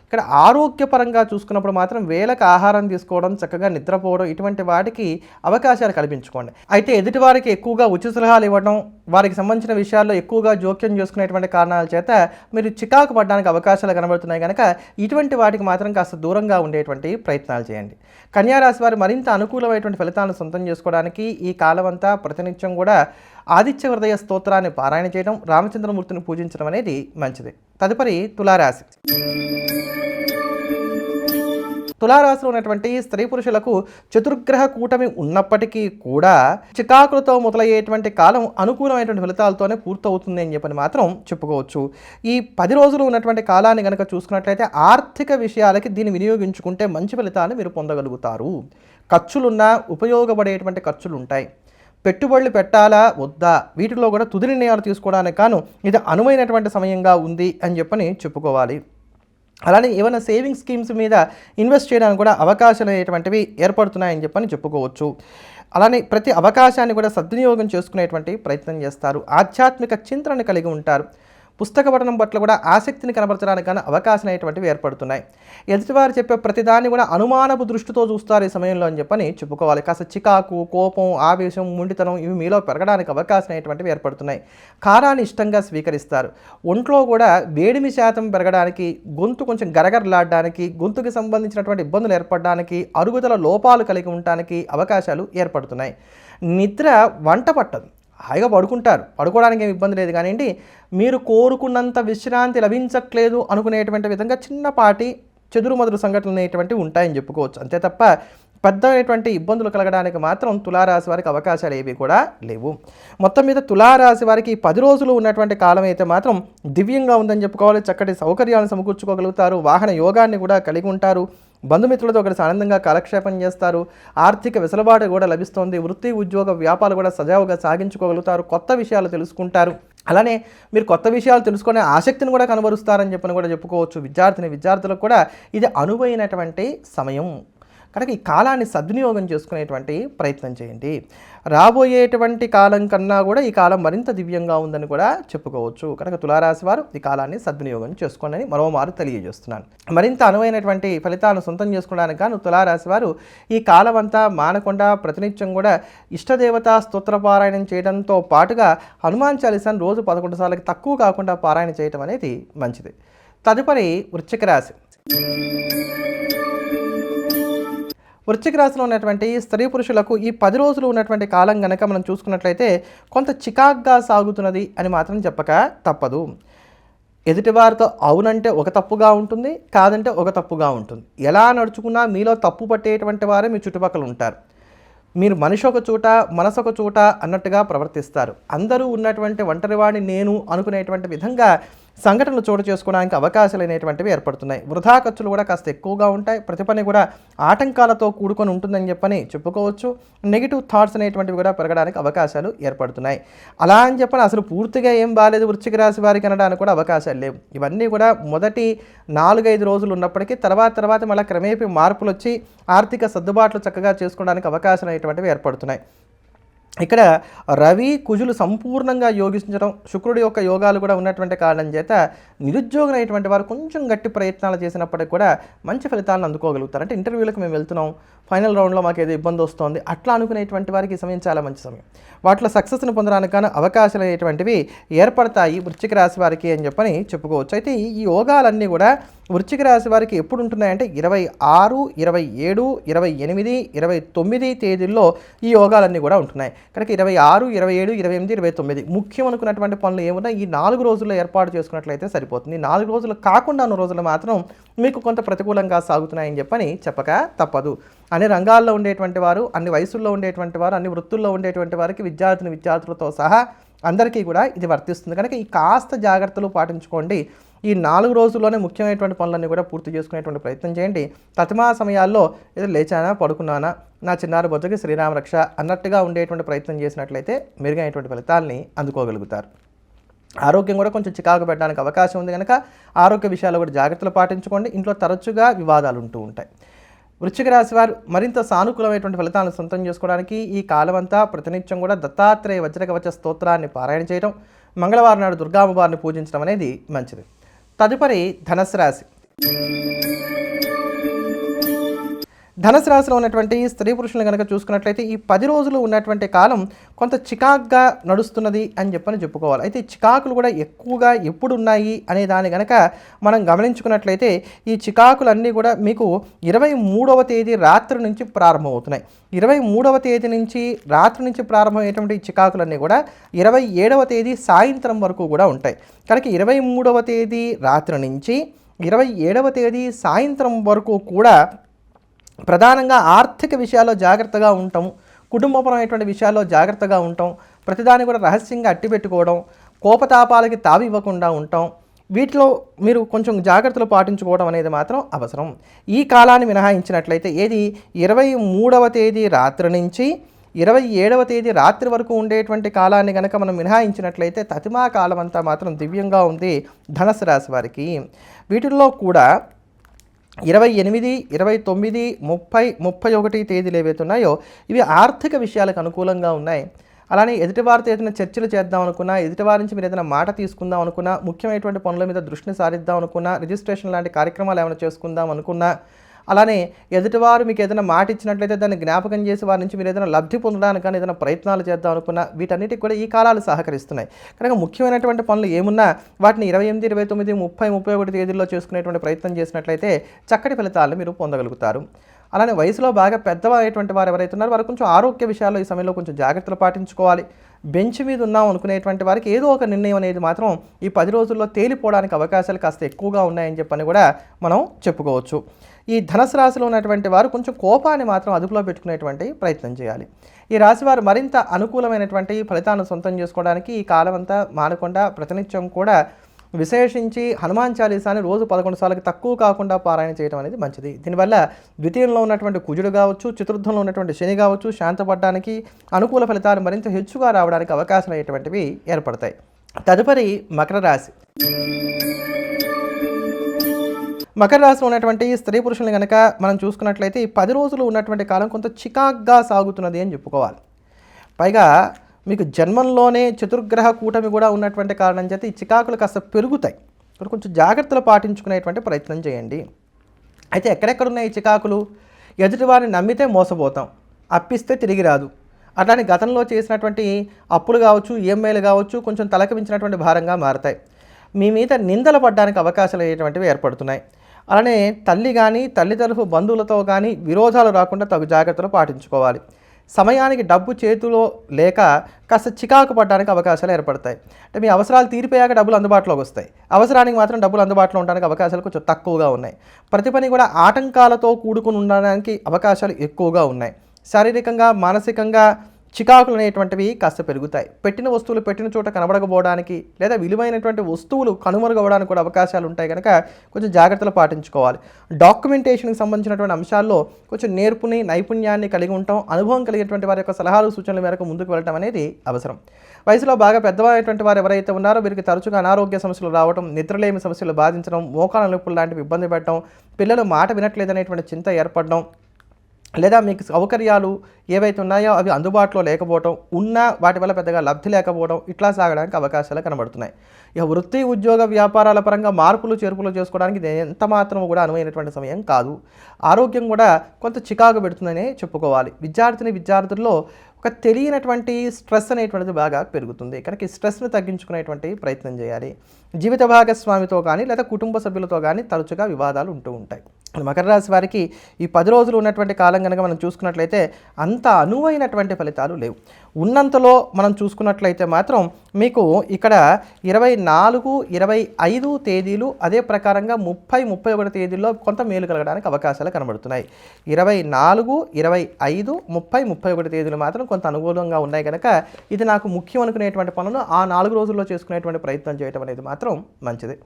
ఇక్కడ ఆరోగ్యపరంగా చూసుకున్నప్పుడు మాత్రం వేళకు ఆహారం తీసుకోవడం, చక్కగా నిద్రపోవడం, ఇటువంటి వాటికి అవకాశాలు కల్పించుకోండి. అయితే ఎదుటివారికి ఎక్కువగా ఉచిత సలహాలు ఇవ్వడం, వారికి సంబంధించిన విషయాల్లో ఎక్కువగా జోక్యం చేసుకునేటువంటి కారణాల చేత మీరు చికాకు పడడానికి అవకాశాలు కనబడుతున్నాయి కనుక ఇటువంటి వాటికి మాత్రం కాస్త దూరంగా ఉండేటువంటి ప్రయత్నాలు చేయండి. కన్యారాశి వారు మరింత అనుకూలమైనటువంటి ఫలితాలను సొంతం చేసుకోవడానికి ఈ కాలం అంతా ప్రతినిత్యం కూడా ఆదిత్య హృదయ స్తోత్రాన్ని పారాయణ చేయడం, రామచంద్రమూర్తిని పూజించడం అనేది మంచిది. తదుపరి తులారాశి. తులారాశిలో ఉన్నటువంటి స్త్రీ పురుషులకు చతుర్గ్రహ కూటమి ఉన్నప్పటికీ కూడా చికాకులతో మొదలయ్యేటువంటి కాలం అనుకూలమైనటువంటి ఫలితాలతోనే పూర్తవుతుంది అని చెప్పని మాత్రం చెప్పుకోవచ్చు. ఈ 10 రోజులు ఉన్నటువంటి కాలాన్ని కనుక చూసుకున్నట్లయితే ఆర్థిక విషయాలకి దీన్ని వినియోగించుకుంటే మంచి ఫలితాలను మీరు పొందగలుగుతారు. ఖర్చులున్నా ఉపయోగపడేటువంటి ఖర్చులు ఉంటాయి. పెట్టుబడులు పెట్టాలా వద్దా వీటిలో కూడా తుది నిర్ణయాలు తీసుకోవడానికి కాను ఇది అనువైనటువంటి సమయంగా ఉంది అని చెప్పని చెప్పుకోవాలి. అలానే ఏమైనా సేవింగ్ స్కీమ్స్ మీద ఇన్వెస్ట్ చేయడానికి కూడా అవకాశాలు అనేటువంటివి ఏర్పడుతున్నాయని చెప్పని చెప్పుకోవచ్చు. అలానే ప్రతి అవకాశాన్ని కూడా సద్వినియోగం చేసుకునేటువంటి ప్రయత్నం చేస్తారు. ఆధ్యాత్మిక చింతనని కలిగి ఉంటారు. పుస్తక పఠనం పట్ల కూడా ఆసక్తిని కనబరచడానికి కానీ అవకాశం అనేటువంటివి ఏర్పడుతున్నాయి. ఎదుటివారు చెప్పే ప్రతిదాన్ని కూడా అనుమానపు దృష్టితో చూస్తారు ఈ సమయంలో అని చెప్పని చెప్పుకోవాలి. కాస్త చికాకు, కోపం, ఆవేశం, ముండితనం ఇవి మీలో పెరగడానికి అవకాశం అనేటువంటివి ఏర్పడుతున్నాయి. కారాన్ని ఇష్టంగా స్వీకరిస్తారు. ఒంట్లో కూడా వేడిమి శాతం పెరగడానికి, గొంతు కొంచెం గరగరలాడడానికి, గొంతుకి సంబంధించినటువంటి ఇబ్బందులు ఏర్పడడానికి, అరుగుదల లోపాలు కలిగి ఉండడానికి అవకాశాలు ఏర్పడుతున్నాయి. నిద్ర వంట పట్టదు, హాయిగా పడుకుంటారు, పడుకోవడానికి ఏమి ఇబ్బంది లేదు. కానివ్వండి, మీరు కోరుకున్నంత విశ్రాంతి లభించట్లేదు అనుకునేటువంటి విధంగా చిన్నపాటి చెదురుమదురు సంఘటనలు అనేటువంటివి ఉంటాయని చెప్పుకోవచ్చు. అంతే తప్ప పెద్దమైనటువంటి ఇబ్బందులు కలగడానికి మాత్రం తులారాశి వారికి అవకాశాలు ఏవి కూడా లేవు. మొత్తం మీద తులారాశి వారికి 10 రోజులు ఉన్నటువంటి కాలం అయితే మాత్రం దివ్యంగా ఉందని చెప్పుకోవాలి. చక్కటి సౌకర్యాలను సమకూర్చుకోగలుగుతారు. వాహన యోగాన్ని కూడా కలిగి ఉంటారు. బంధుమిత్రులతో కలిసి ఆనందంగా కాలక్షేపం చేస్తారు. ఆర్థిక వెసులుబాటు కూడా లభిస్తుంది. వృత్తి, ఉద్యోగ, వ్యాపారాలు కూడా సజావుగా సాగించుకోగలుగుతారు. కొత్త విషయాలు తెలుసుకుంటారు. అలానే మీరు కొత్త విషయాలు తెలుసుకునే ఆసక్తిని కూడా కనబరుస్తారని చెప్పని కూడా చెప్పుకోవచ్చు. విద్యార్థులకు కూడా ఇది అనువైనటువంటి సమయం కనుక ఈ కాలాన్ని సద్వినియోగం చేసుకునేటువంటి ప్రయత్నం చేయండి. రాబోయేటువంటి కాలం కన్నా కూడా ఈ కాలం మరింత దివ్యంగా ఉందని కూడా చెప్పుకోవచ్చు. కనుక తులారాశి వారు ఈ కాలాన్ని సద్వినియోగం చేసుకోండి అని మరోమారు తెలియజేస్తున్నాను. మరింత అనువైనటువంటి ఫలితాలను సొంతం చేసుకోవడానికి గాను తులారాశి వారు ఈ కాలం అంతా మానకుండా ప్రతినిత్యం కూడా ఇష్టదేవతా స్తోత్ర పారాయణం చేయడంతో పాటుగా హనుమాన్ చాలీసాను రోజు 11 సార్లకి తక్కువ కాకుండా పారాయణ చేయడం అనేది మంచిది. తదుపరి వృశ్చిక రాశి. వృశ్చిక రాశిలో ఉన్నటువంటి స్త్రీ పురుషులకు ఈ 10 రోజులు ఉన్నటువంటి కాలం కనుక మనం చూసుకున్నట్లయితే కొంత చికాగ్గా సాగుతున్నది అని మాత్రం చెప్పక తప్పదు. ఎదుటివారితో అవునంటే ఒక తప్పుగా ఉంటుంది, కాదంటే ఒక తప్పుగా ఉంటుంది. ఎలా నడుచుకున్నా మీలో తప్పు పట్టేటువంటి వారే మీ చుట్టుపక్కల ఉంటారు. మీరు మనిషి ఒక చోట, మనసు ఒక చోట అన్నట్టుగా ప్రవర్తిస్తారు. అందరూ ఉన్నటువంటి ఒంటరివాణి నేను అనుకునేటువంటి విధంగా సంఘటనలు చోటు చేసుకోవడానికి అవకాశాలు అనేటువంటివి ఏర్పడుతున్నాయి. వృధా ఖర్చులు కూడా కాస్త ఎక్కువగా ఉంటాయి. ప్రతి పని కూడా ఆటంకాలతో కూడుకొని ఉంటుందని చెప్పని చెప్పుకోవచ్చు. నెగిటివ్ థాట్స్ అనేటువంటివి కూడా పెరగడానికి అవకాశాలు ఏర్పడుతున్నాయి. అలా అని చెప్పని అసలు పూర్తిగా ఏం బాగాలేదు వృశ్చిక రాశి వారికి అనడానికి కూడా అవకాశాలు లేవు. ఇవన్నీ కూడా మొదటి 4-5 రోజులు ఉన్నప్పటికీ తర్వాత మళ్ళీ క్రమేపీ మార్పులు వచ్చి ఆర్థిక సర్దుబాట్లు చక్కగా చేసుకోవడానికి అవకాశాలు అనేటువంటివి ఏర్పడుతున్నాయి. ఇక్కడ రవి, కుజులు సంపూర్ణంగా యోగించడం, శుక్రుడి యొక్క యోగాలు కూడా ఉన్నటువంటి కారణం చేత నిరుద్యోగులు అయినటువంటి వారు కొంచెం గట్టి ప్రయత్నాలు చేసినప్పటికీ కూడా మంచి ఫలితాలను అందుకోగలుగుతారు. అంటే ఇంటర్వ్యూలకు మేము వెళ్తున్నాం, ఫైనల్ రౌండ్లో మాకు ఏదో ఇబ్బంది వస్తుంది అట్లా అనుకునేటువంటి వారికి ఈ సమయం చాలా మంచి సమయం. వాటిలో సక్సెస్ని పొందడానికి కానీ అవకాశాలు అనేటువంటివి ఏర్పడతాయి వృశ్చిక రాశి వారికి అని చెప్పని చెప్పుకోవచ్చు. అయితే ఈ యోగాలన్నీ కూడా వృశ్చిక రాశి వారికి ఎప్పుడు ఉంటున్నాయంటే 26, 27, 28, 29 తేదీల్లో ఈ యోగాలన్నీ కూడా ఉంటున్నాయి. కనుక 26, 27, 28, 29 ముఖ్యం అనుకున్నటువంటి పనులు ఏమున్నా ఈ 4 రోజుల్లో ఏర్పాటు చేసుకున్నట్లయితే సరిపోతుంది. 4 రోజులు కాకుండా ఉన్న రోజులు మాత్రం మీకు కొంత ప్రతికూలంగా సాగుతున్నాయని చెప్పని చెప్పక తప్పదు. అన్ని రంగాల్లో ఉండేటువంటి వారు, అన్ని వయసుల్లో ఉండేటువంటి వారు, అన్ని వృత్తుల్లో ఉండేటువంటి వారికి విద్యార్థులతో సహా అందరికీ కూడా ఇది వర్తిస్తుంది. కనుక ఈ కాస్త జాగ్రత్తలు పాటించుకోండి. ఈ 4 రోజుల్లోనే ముఖ్యమైనటువంటి పనులన్నీ కూడా పూర్తి చేసుకునేటువంటి ప్రయత్నం చేయండి. తతిమా సమయాల్లో ఏదో లేచానా, పడుకున్నానా, నా చిన్నారి బొజ్జకి శ్రీరామ రక్ష అన్నట్టుగా ఉండేటువంటి ప్రయత్నం చేసినట్లయితే మెరుగైనటువంటి ఫలితాలని అందుకోగలుగుతారు. ఆరోగ్యం కూడా కొంచెం చికాకు పెట్టడానికి అవకాశం ఉంది కనుక ఆరోగ్య విషయాల్లో కూడా జాగ్రత్తలు పాటించుకోండి. ఇంట్లో తరచుగా వివాదాలు ఉంటూ ఉంటాయి. వృశ్చిక రాశి వారు మరింత సానుకూలమైనటువంటి ఫలితాలను సొంతం చేసుకోవడానికి ఈ కాలమంతా ప్రతినిత్యం కూడా దత్తాత్రేయ వజ్రకవచ స్తోత్రాన్ని పారాయణ చేయడం, మంగళవారం నాడు దుర్గామ్మవారిని పూజించడం అనేది మంచిది. తదుపరి ధనుస్సు రాశి. ధనుసు రాశిలో ఉన్నటువంటి స్త్రీ పురుషులను కనుక చూసుకున్నట్లయితే ఈ 10 రోజులు ఉన్నటువంటి కాలం కొంత చికాకుగా నడుస్తున్నది అని చెప్పని చెప్పుకోవాలి. అయితే చికాకులు కూడా ఎక్కువగా ఎప్పుడు ఉన్నాయి అనే దాన్ని కనుక మనం గమనించుకున్నట్లయితే ఈ చికాకులన్నీ కూడా మీకు 23వ తేదీ రాత్రి నుంచి ప్రారంభమవుతున్నాయి. 23వ తేదీ నుంచి రాత్రి నుంచి ప్రారంభమయ్యేటువంటి చికాకులన్నీ కూడా 27వ తేదీ సాయంత్రం వరకు కూడా ఉంటాయి. కనుక 23వ తేదీ రాత్రి నుంచి 27వ తేదీ సాయంత్రం వరకు కూడా ప్రధానంగా ఆర్థిక విషయాల్లో జాగ్రత్తగా ఉండటం, కుటుంబపరమైనటువంటి విషయాల్లో జాగ్రత్తగా ఉండటం, ప్రతిదాన్ని కూడా రహస్యంగా అట్టిపెట్టుకోవడం, కోపతాపాలకి తావి ఇవ్వకుండా ఉండటం, వీటిలో మీరు కొంచెం జాగ్రత్తలు పాటించుకోవడం అనేది మాత్రం అవసరం. ఈ కాలాన్ని మినహాయించినట్లయితే ఏది 23వ తేదీ రాత్రి నుంచి 27వ తేదీ రాత్రి వరకు ఉండేటువంటి కాలాన్ని కనుక మనం మినహాయించినట్లయితే తతిమా కాలం అంతా మాత్రం దివ్యంగా ఉంది ధనుసు రాశి వారికి. వీటిల్లో కూడా 28, 29, 30, 31 తేదీలు ఏవైతే ఉన్నాయో ఇవి ఆర్థిక విషయాలకు అనుకూలంగా ఉన్నాయి. అలానే ఎదుటివారితో ఏదైనా చర్చలు చేద్దాం అనుకున్నా, ఎదుటివారి నుంచి మీరు ఏదైనా మాట తీసుకుందాం అనుకున్నా, ముఖ్యమైనటువంటి పనుల మీద దృష్టిని సారిద్దాం అనుకున్నా, రిజిస్ట్రేషన్ లాంటి కార్యక్రమాలు ఏమైనా చేసుకుందాం అనుకున్నా, అలానే ఎదుటివారు మీకు ఏదైనా మాట ఇచ్చినట్లయితే దాన్ని జ్ఞాపకం చేసి వారి నుంచి మీరు ఏదైనా లబ్ధి పొందడానికి కానీ ఏదైనా ప్రయత్నాలు చేద్దాం అనుకున్నా, వీటన్నిటికి కూడా ఈ కాలాలు సహకరిస్తున్నాయి. కనుక ముఖ్యమైనటువంటి పనులు ఏమున్నా వాటిని 28, 29, 30, 31 తేదీల్లో చేసుకునేటువంటి ప్రయత్నం చేసినట్లయితే చక్కటి ఫలితాలను మీరు పొందగలుగుతారు. అలానే వయసులో బాగా పెద్దవారైనటువంటి వారు ఎవరైతే ఉన్నారో వారు కొంచెం ఆరోగ్య విషయాల్లో ఈ సమయంలో కొంచెం జాగ్రత్తలు పాటించుకోవాలి. బెంచ్ మీద ఉన్నాం అనుకునేటువంటి వారికి ఏదో ఒక నిర్ణయం అనేది మాత్రం ఈ 10 రోజుల్లో తేలిపోవడానికి అవకాశాలు కాస్త ఎక్కువగా ఉన్నాయని చెప్పని కూడా మనం చెప్పుకోవచ్చు. ఈ ధనుసు రాశిలో ఉన్నటువంటి వారు కొంచెం కోపాన్ని మాత్రం అదుపులో పెట్టుకునేటువంటి ప్రయత్నం చేయాలి. ఈ రాశి వారు మరింత అనుకూలమైనటువంటి ఫలితాలను సొంతం చేసుకోవడానికి ఈ కాలం అంతా మానకుండా ప్రతినిత్యం కూడా విశేషించి హనుమాన్ చాలీసాని రోజు 11 సార్లకి తక్కువ కాకుండా పారాయణ చేయడం అనేది మంచిది. దీనివల్ల ద్వితీయంలో ఉన్నటువంటి కుజుడు కావచ్చు, చతుర్థంలో ఉన్నటువంటి శని కావచ్చు శాంతపడడానికి, అనుకూల ఫలితాలు మరింత హెచ్చుగా రావడానికి అవకాశాలు అయ్యేటువంటివి ఏర్పడతాయి. తదుపరి మకర రాశి. మకర రాశిలో ఉన్నటువంటి స్త్రీ పురుషులను కనుక మనం చూసుకున్నట్లయితే ఈ 10 రోజులు ఉన్నటువంటి కాలం కొంత చికాగ్గా సాగుతున్నది అని చెప్పుకోవాలి. పైగా మీకు జన్మంలోనే చతుర్గ్రహ కూటమి కూడా ఉన్నటువంటి కారణం చేత ఈ చికాకులు కాస్త పెరుగుతాయి. ఇక్కడ కొంచెం జాగ్రత్తలు పాటించుకునేటువంటి ప్రయత్నం చేయండి. అయితే ఎక్కడెక్కడ ఉన్నాయి ఈ చికాకులు? ఎదుటివారిని నమ్మితే మోసపోతాం, అప్పిస్తే తిరిగి రాదు. అట్లానే గతంలో చేసినటువంటి అప్పులు కావచ్చు, ఈఎంఐలు కావచ్చు కొంచెం తలకు మించినటువంటి భారంగా మారతాయి. మీ మీద నిందలు పడడానికి అవకాశాలు అయ్యేటువంటివి ఏర్పడుతున్నాయి. అలానే తల్లి కానీ తల్లి తరఫు బంధువులతో కానీ విరోధాలు రాకుండా తగు జాగ్రత్తలు పాటించుకోవాలి. సమయానికి డబ్బు చేతిలో లేక కాస్త చికాకు పడడానికి అవకాశాలు ఏర్పడతాయి. అంటే మీ అవసరాలు తీరిపోయాక డబ్బులు అందుబాటులోకి వస్తాయి, అవసరానికి మాత్రం డబ్బులు అందుబాటులో ఉండడానికి అవకాశాలు కొంచెం తక్కువగా ఉన్నాయి. ప్రతి పని కూడా ఆటంకాలతో కూడుకుని ఉండడానికి అవకాశాలు ఎక్కువగా ఉన్నాయి. శారీరకంగా మానసికంగా చికాకులు అనేటువంటివి కాస్త పెరుగుతాయి. పెట్టిన వస్తువులు పెట్టిన చోట కనబడకపోవడానికి లేదా విలువైనటువంటి వస్తువులు కనుమరుగవడానికి కూడా అవకాశాలు ఉంటాయి. కనుక కొంచెం జాగ్రత్తలు పాటించుకోవాలి. డాక్యుమెంటేషన్కి సంబంధించినటువంటి అంశాల్లో కొంచెం నేర్పుని నైపుణ్యాన్ని కలిగి ఉంటాం. అనుభవం కలిగినటువంటి వారి యొక్క సలహాలు సూచనల మేరకు ముందుకు వెళ్ళడం అనేది అవసరం. వయసులో బాగా పెద్దవారైనటువంటి వారు ఎవరైతే ఉన్నారో వీరికి తరచుగా అనారోగ్య సమస్యలు రావడం, నిద్రలేమి సమస్యలు బాధించడం, మోకాళ్ళ నొప్పులు లాంటివి ఇబ్బంది పెట్టడం, పిల్లలు మాట వినట్లేదనేటువంటి చింత ఏర్పడడం, లేదా మీకు సౌకర్యాలు ఏవైతే ఉన్నాయో అవి అందుబాటులో లేకపోవడం, ఉన్నా వాటి వల్ల పెద్దగా లబ్ధి లేకపోవడం, ఇట్లా సాగడానికి అవకాశాలు కనబడుతున్నాయి. ఇక వృత్తి ఉద్యోగ వ్యాపారాల పరంగా మార్పులు చేర్పులు చేసుకోవడానికి ఇది ఎంత మాత్రం కూడా అనువైనటువంటి సమయం కాదు. ఆరోగ్యం కూడా కొంత చికాకు పెడుతుందనే చెప్పుకోవాలి. విద్యార్థుల్లో ఒక తెలియనటువంటి స్ట్రెస్ అనేటువంటిది బాగా పెరుగుతుంది. కనుక ఈ స్ట్రెస్ని తగ్గించుకునేటువంటి ప్రయత్నం చేయాలి. జీవిత భాగస్వామితో కానీ లేదా కుటుంబ సభ్యులతో కానీ తరచుగా వివాదాలు ఉంటూ ఉంటాయి. మకర రాశి వారికి ఈ 10 రోజులు ఉన్నటువంటి కాలం కనుక మనం చూసుకున్నట్లయితే అంత అనువైనటువంటి ఫలితాలు లేవు. ఉన్నంతలో మనం చూసుకున్నట్లయితే మాత్రం మీకు ఇక్కడ 24, 25 తేదీలు అదే ప్రకారంగా 30, 31 తేదీల్లో కొంత మేలు కలగడానికి అవకాశాలు కనబడుతున్నాయి. 24, 25, 30, 31 తేదీలు మాత్రం కొంత అనుకూలంగా ఉన్నాయి. కనుక ఇది నాకు ముఖ్యం అనుకునేటువంటి పనులు ఆ 4 రోజుల్లో చేసుకునేటువంటి ప్రయత్నం చేయడం అనేది మాత్రం మంచిది.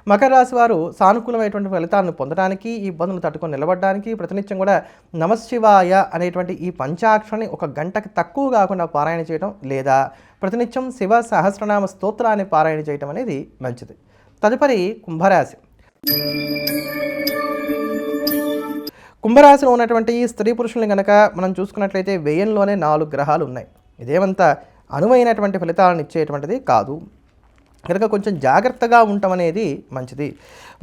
మకర రాశి వారు సానుకూలమైనటువంటి ఫలితాలను పొందడానికి, ఈ ఇబ్బందులు తట్టుకొని నిలబడడానికి ప్రతినిత్యం కూడా నమశివాయ అనేటువంటి ఈ పంచాక్షరాన్ని 1 గంటకి తక్కువ కాకుండా పారాయణ చేయడం లేదా ప్రతినిత్యం శివ సహస్రనామ స్తోత్రాన్ని పారాయణ చేయడం అనేది మంచిది. తదుపరి కుంభరాశి. కుంభరాశిలో ఉన్నటువంటి స్త్రీ పురుషుల్ని కనుక మనం చూసుకున్నట్లయితే వ్యయంలోనే 4 గ్రహాలు ఉన్నాయి. ఇదేమంత అనువైనటువంటి ఫలితాలను ఇచ్చేటువంటిది కాదు. కనుక కొంచెం జాగ్రత్తగా ఉండటం అనేది మంచిది.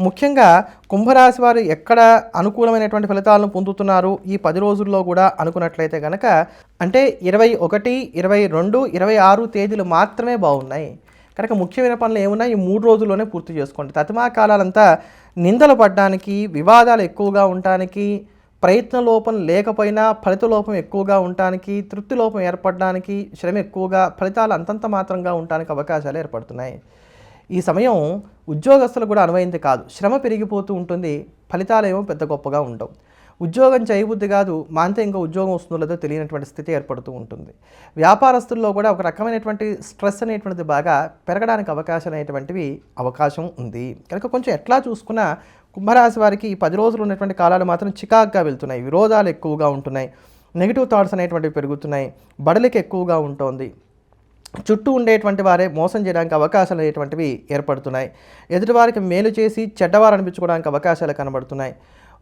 ముఖ్యంగా కుంభరాశి వారు ఎక్కడ అనుకూలమైనటువంటి ఫలితాలను పొందుతున్నారు ఈ 10 రోజుల్లో కూడా అనుకున్నట్లయితే కనుక అంటే 21, 22, 26 తేదీలు మాత్రమే బాగున్నాయి. కనుక ముఖ్యమైన పనులు ఏమున్నాయి ఈ 3 రోజుల్లోనే పూర్తి చేసుకోండి. తతిమా కాలాలంతా నిందలు పడడానికి, వివాదాలు ఎక్కువగా ఉండటానికి, ప్రయత్న లోపం లేకపోయినా ఫలిత లోపం ఎక్కువగా ఉండటానికి, తృప్తి లోపం ఏర్పడడానికి, శ్రమ ఎక్కువగా ఫలితాలు అంతంత మాత్రంగా ఉండటానికి అవకాశాలు ఏర్పడుతున్నాయి. ఈ సమయం ఉద్యోగస్తులు కూడా అనువైంది కాదు. శ్రమ పెరిగిపోతూ ఉంటుంది, ఫలితాలు ఏమో పెద్ద గొప్పగా ఉండవు. ఉద్యోగం చేయబుద్ధి కాదు, మాంతే ఇంకా ఉద్యోగం వస్తుందో లేదో తెలియనటువంటి స్థితి ఏర్పడుతూ ఉంటుంది. వ్యాపారస్తుల్లో కూడా ఒక రకమైనటువంటి స్ట్రెస్ అనేటువంటిది బాగా పెరగడానికి అవకాశం ఉంది. కనుక కొంచెం ఎట్లా చూసుకున్నా కుంభరాశి వారికి ఈ 10 రోజులు ఉన్నటువంటి కాలాలు మాత్రం చికాగ్గా వెళ్తున్నాయి. విరోధాలు ఎక్కువగా ఉంటున్నాయి. నెగిటివ్ థాట్స్ అనేటువంటివి పెరుగుతున్నాయి, బడలిక ఎక్కువగా ఉంటుంది, చుట్టూ ఉండేటువంటి వారే మోసం చేయడానికి అవకాశాలు అనేటువంటివి ఏర్పడుతున్నాయి, ఎదుటివారికి మేలు చేసి చెడ్డవారు అనిపించుకోవడానికి అవకాశాలు కనబడుతున్నాయి.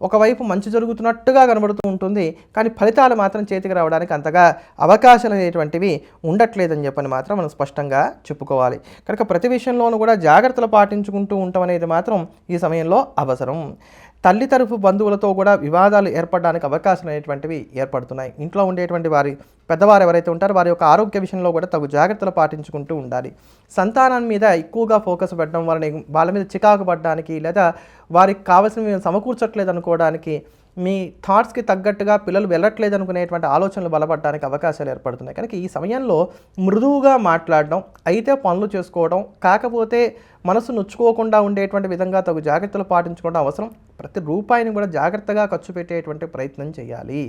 ఒకవైపు మంచి జరుగుతున్నట్టుగా కనబడుతూ ఉంటుంది, కానీ ఫలితాలు మాత్రం చేతికి రావడానికి అంతగా అవకాశాలు అనేటువంటివి ఉండట్లేదని చెప్పని మాత్రం మనం స్పష్టంగా చెప్పుకోవాలి. కనుక ప్రతి విషయంలోనూ కూడా జాగ్రత్తలు పాటించుకుంటూ ఉండటం అనేది మాత్రం ఈ సమయంలో అవసరం. తల్లి తరఫు బంధువులతో కూడా వివాదాలు ఏర్పడడానికి అవకాశాలు అనేటువంటివి ఏర్పడుతున్నాయి. ఇంట్లో ఉండేటువంటి పెద్దవారు ఎవరైతే ఉంటారో వారి యొక్క ఆరోగ్య విషయంలో కూడా తగు జాగ్రత్తలు పాటించుకుంటూ ఉండాలి. సంతానం మీద ఎక్కువగా ఫోకస్ పెట్టడం వాళ్ళ మీద చికాకు పడడానికి లేదా వారికి కావాల్సినవి సమకూర్చట్లేదు అనుకోవడానికి, మీ థాట్స్కి తగ్గట్టుగా పిల్లలు వెళ్ళట్లేదు అనుకునేటువంటి ఆలోచనలు బలపడడానికి అవకాశాలు ఏర్పడుతున్నాయి. కనుక ఈ సమయంలో మృదువుగా మాట్లాడడం, అయితే పనులు చేసుకోవడం, కాకపోతే మనసు నొచ్చుకోకుండా ఉండేటువంటి విధంగా తగు జాగ్రత్తలు పాటించుకోవడం అవసరం. ప్రతి రూపాయిని కూడా జాగ్రత్తగా ఖర్చు పెట్టేటువంటి ప్రయత్నం చేయాలి.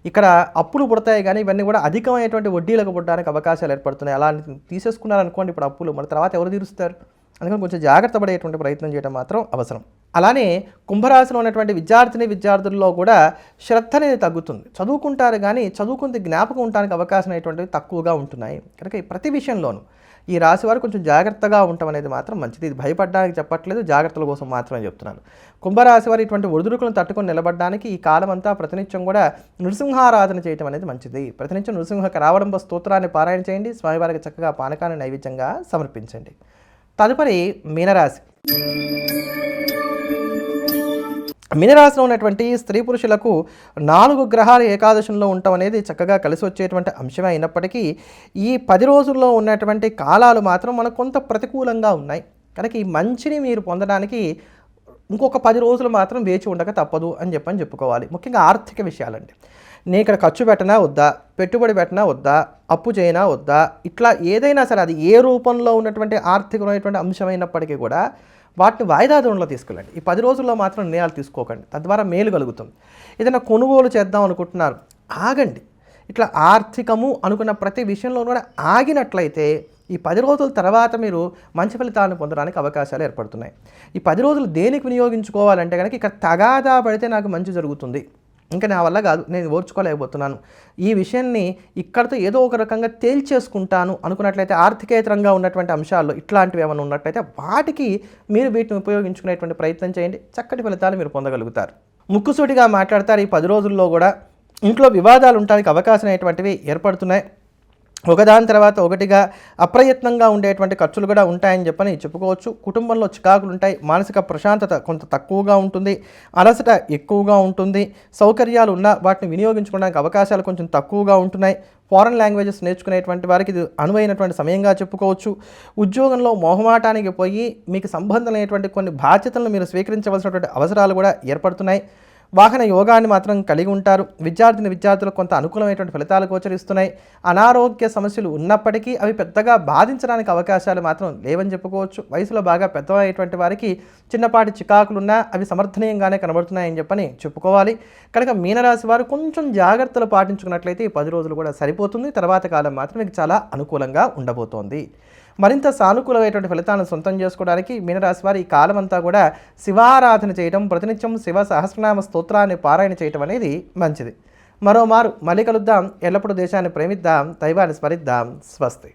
ఇక్కడ అప్పులు పుడతాయి, కానీ ఇవన్నీ కూడా అధికమైనటువంటి వడ్డీలకు పుట్టడానికి అవకాశాలు ఏర్పడుతున్నాయి. అలా తీసేసుకున్నారనుకోండి ఇప్పుడు అప్పులు, మన తర్వాత ఎవరు తీరుస్తారు? అందుకని కొంచెం జాగ్రత్త పడేటువంటి ప్రయత్నం చేయడం మాత్రం అవసరం. అలానే కుంభరాశిలో ఉన్నటువంటి విద్యార్థుల్లో కూడా శ్రద్ధ అనేది తగ్గుతుంది. చదువుకుంటారు కానీ చదువుకుంటే జ్ఞాపకం ఉండడానికి అవకాశం అనేటువంటివి తక్కువగా ఉంటున్నాయి. కనుక ప్రతి విషయంలోనూ ఈ రాశి వారు కొంచెం జాగ్రత్తగా ఉండటం అనేది మాత్రం మంచిది. ఇది భయపడడానికి చెప్పట్లేదు, జాగ్రత్తల కోసం మాత్రమే చెప్తున్నాను. కుంభరాశి వారు ఇటువంటి ఒడిదుడుకులను తట్టుకొని నిలబడడానికి ఈ కాలం అంతా ప్రతినిత్యం కూడా నృసింహారాధన చేయడం అనేది మంచిది. ప్రతినిత్యం నృసింహ రావడంబ స్తోత్రాన్ని పారాయణ చేయండి, స్వామివారికి చక్కగా పానకాన్ని నైవేద్యంగా సమర్పించండి. తదుపరి మీనరాశి. మీనరాశిలో ఉన్నటువంటి స్త్రీ పురుషులకు 4 గ్రహాలు ఏకాదశంలో ఉండటం అనేది చక్కగా కలిసి వచ్చేటువంటి అంశమే అయినప్పటికీ ఈ 10 రోజుల్లో ఉన్నటువంటి కాలాలు మాత్రం మనకు కొంత ప్రతికూలంగా ఉన్నాయి. కనుక ఈ మంచిని మీరు పొందడానికి ఇంకొక 10 రోజులు మాత్రం వేచి ఉండక తప్పదు అని చెప్పుకోవాలి. ముఖ్యంగా ఆర్థిక విషయాలండి. నేను ఇక్కడ ఖర్చు పెట్టనా వద్దా, పెట్టుబడి పెట్టనా వద్దా, అప్పు చేయనా వద్దా, ఇట్లా ఏదైనా సరే అది ఏ రూపంలో ఉన్నటువంటి ఆర్థికమైనటువంటి అంశమైనప్పటికీ కూడా వాటిని వాయిదా ధోరణిలో తీసుకెళ్ళండి. ఈ 10 రోజుల్లో మాత్రం నిర్ణయాలు తీసుకోకండి, తద్వారా మేలు కలుగుతుంది. ఏదైనా కొనుగోలు చేద్దాం అనుకుంటున్నారు, ఆగండి. ఇట్లా ఆర్థికము అనుకున్న ప్రతి విషయంలో కూడా ఆగినట్లయితే ఈ 10 రోజుల తర్వాత మీరు మంచి ఫలితాలను పొందడానికి అవకాశాలు ఏర్పడుతున్నాయి. ఈ 10 రోజులు దేనికి వినియోగించుకోవాలంటే కనుక ఇక్కడ తగాదా పడితే నాకు మంచి జరుగుతుంది, ఇంకా నా వల్ల కాదు, నేను ఓర్చుకోలేకపోతున్నాను, ఈ విషయాన్ని ఇక్కడితో ఏదో ఒక రకంగా తేల్చేసుకుంటాను అనుకున్నట్లయితే ఆర్థికేతరంగా ఉన్నటువంటి అంశాల్లో ఇట్లాంటివి ఏమైనా ఉన్నట్లయితే వాటికి మీరు వీటిని ఉపయోగించుకునేటువంటి ప్రయత్నం చేయండి. చక్కటి ఫలితాలు మీరు పొందగలుగుతారు. ముక్కుసూటిగా మాట్లాడతారు. ఈ 10 రోజుల్లో కూడా ఇంట్లో వివాదాలు ఉండడానికి అవకాశం అనేటువంటివి ఏర్పడుతున్నాయి. ఒకదాని తర్వాత ఒకటిగా అప్రయత్నంగా ఉండేటువంటి ఖర్చులు కూడా ఉంటాయని చెప్పుకోవచ్చు. కుటుంబంలో చికాకులు ఉంటాయి, మానసిక ప్రశాంతత కొంత తక్కువగా ఉంటుంది, అలసట ఎక్కువగా ఉంటుంది, సౌకర్యాలు ఉన్నా వాటిని వినియోగించుకోవడానికి అవకాశాలు కొంచెం తక్కువగా ఉంటున్నాయి. ఫారెన్ లాంగ్వేజెస్ నేర్చుకునేటువంటి వారికి ఇది అనువైనటువంటి సమయంగా చెప్పుకోవచ్చు. ఉద్యోగంలో మొహమాటానికి పోయి మీకు సంబంధం లేనటువంటి కొన్ని బాధ్యతలను మీరు స్వీకరించవలసినటువంటి అవసరాలు కూడా ఏర్పడుతున్నాయి. వాహన యోగాన్ని మాత్రం కలిగి ఉంటారు. విద్యార్థులకు కొంత అనుకూలమైనటువంటి ఫలితాలు గోచరిస్తున్నాయి. అనారోగ్య సమస్యలు ఉన్నప్పటికీ అవి పెద్దగా బాధించడానికి అవకాశాలు మాత్రం లేవని చెప్పుకోవచ్చు. వయసులో బాగా పెద్దవైనటువంటి వారికి చిన్నపాటి చికాకులున్నా అవి సమర్థనీయంగానే కనబడుతున్నాయని చెప్పుకోవాలి. కనుక మీనరాశి వారు కొంచెం జాగ్రత్తలు పాటించుకున్నట్లయితే ఈ 10 రోజులు కూడా సరిపోతుంది. తర్వాత కాలం మాత్రం మీకు చాలా అనుకూలంగా ఉండబోతోంది. మరింత సానుకూలమైనటువంటి ఫలితాలను సొంతం చేసుకోవడానికి మీనరాశి వారు ఈ కాలం అంతా కూడా శివారాధన చేయడం, ప్రతినిత్యం శివ సహస్రనామ స్తోత్రాన్ని పారాయణ చేయడం అనేది మంచిది. మరోమారు మళ్ళీ కలుద్దాం. ఎల్లప్పుడూ దేశాన్ని ప్రేమిద్దాం, దైవాన్ని స్మరిద్దాం. స్వస్తి.